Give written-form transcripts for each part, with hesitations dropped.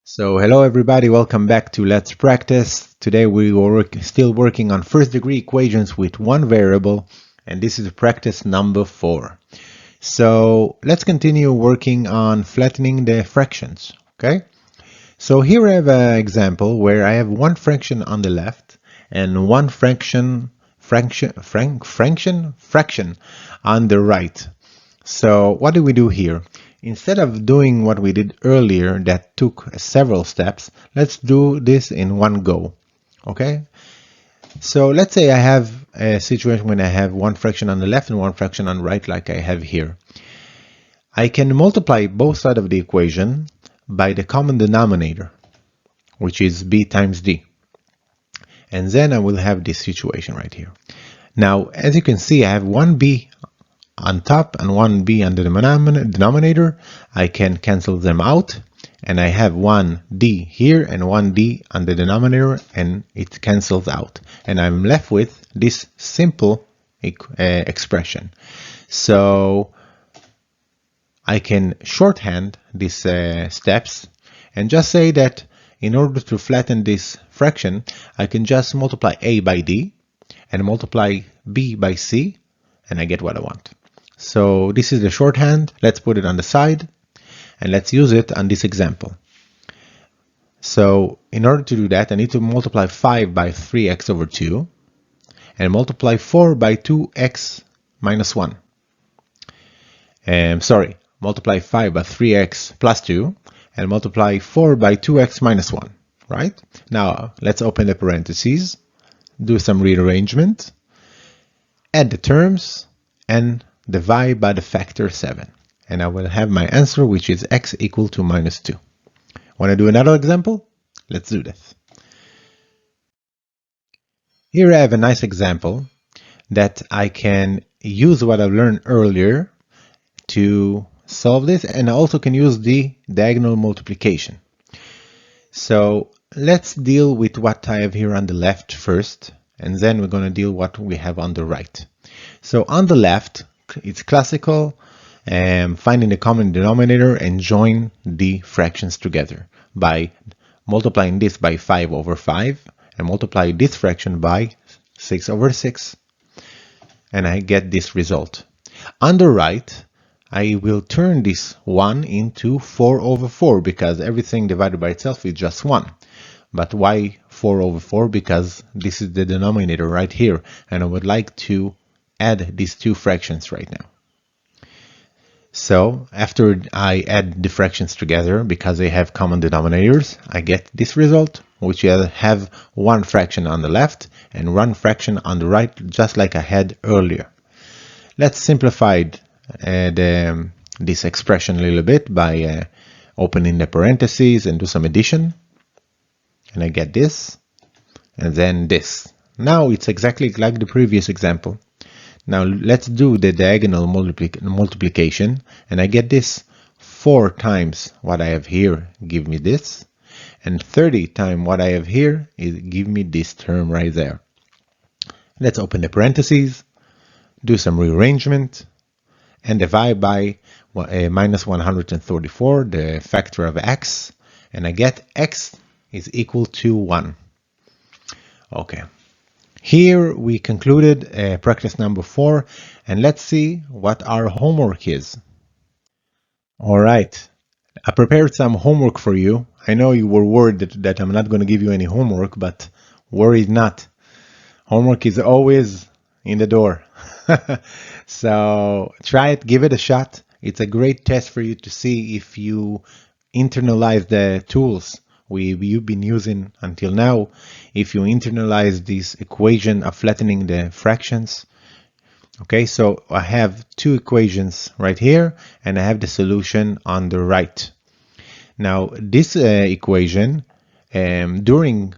So hello everybody, welcome back to Let's Practice. Today we are still working on first degree equations with one variable, and this is practice number 4. So let's continue working on flattening the fractions, okay? So here I have an example where I have one fraction on the left and one fraction on the right. So what do we do here? Instead of doing what we did earlier that took several steps, let's do this in one go. Okay? So let's say I have a situation when I have one fraction on the left and one fraction on the right like I have here. I can multiply both sides of the equation by the common denominator, which is b times d. And then I will have this situation right here. Now, as you can see, I have one b on top and one b on the denominator. I can cancel them out, and I have one d here and one d on the denominator, and it cancels out, and I'm left with this simple expression. So I can shorthand these steps and just say that in order to flatten this fraction, I can just multiply a by d and multiply b by c, and I get what I want. So this is the shorthand. Let's put it on the side and let's use it on this example. So in order to do that, I need to multiply 5 by 3x over 2 and multiply 4 by 2x minus 1. Multiply 5 by 3x plus 2 and multiply 4 by 2x minus 1, right? Now let's open the parentheses, do some rearrangement, add the terms, and divide by the factor 7. And I will have my answer, which is x equal to minus 2. Want to do another example? Let's do this. Here I have a nice example that I can use what I learned earlier to solve this, and I also can use the diagonal multiplication. So let's deal with what I have here on the left first, and then we're going to deal what we have on the right. So on the left, it's classical, finding the common denominator and join the fractions together by multiplying this by 5 over 5 and multiply this fraction by 6 over 6, and I get this result. On the right, I will turn this 1 into 4 over 4 because everything divided by itself is just 1. But why 4 over 4? Because this is the denominator right here, and I would like to add these two fractions right now. So after I add the fractions together, because they have common denominators, I get this result, which I have one fraction on the left and one fraction on the right, just like I had earlier. Let's simplify this expression a little bit by opening the parentheses and do some addition. And I get this, and then this. Now it's exactly like the previous example. Now let's do the diagonal multiplication, and I get this. 4 times what I have here give me this, and 30 times what I have here is give me this term right there. Let's open the parentheses, do some rearrangement, and divide by minus 134, the factor of x, and I get x is equal to 1. Okay. Here we concluded practice number 4, and let's see what our homework is. All right, I prepared some homework for you. I know you were worried that I'm not going to give you any homework, but worry not. Homework is always in the door. So try it, give it a shot. It's a great test for you to see if you internalize the tools you've been using until now. If you internalize this equation of flattening the fractions. Okay, so I have two equations right here, and I have the solution on the right. Now this equation, during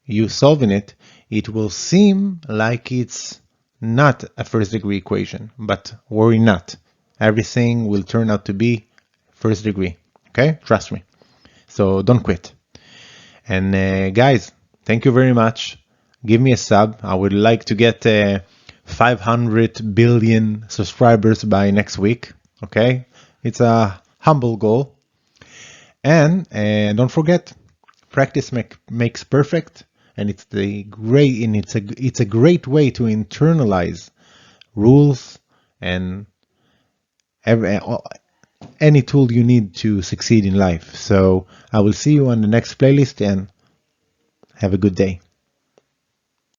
you solving it, it will seem like it's not a first degree equation, but worry not. Everything will turn out to be first degree. Okay, trust me. So don't quit. And guys, thank you very much. Give me a sub. I would like to get 500 billion subscribers by next week. Okay, it's a humble goal. And don't forget, practice makes perfect, and it's a great way to internalize rules and every, any tool you need to succeed in life. So I will see you on the next playlist, and have a good day.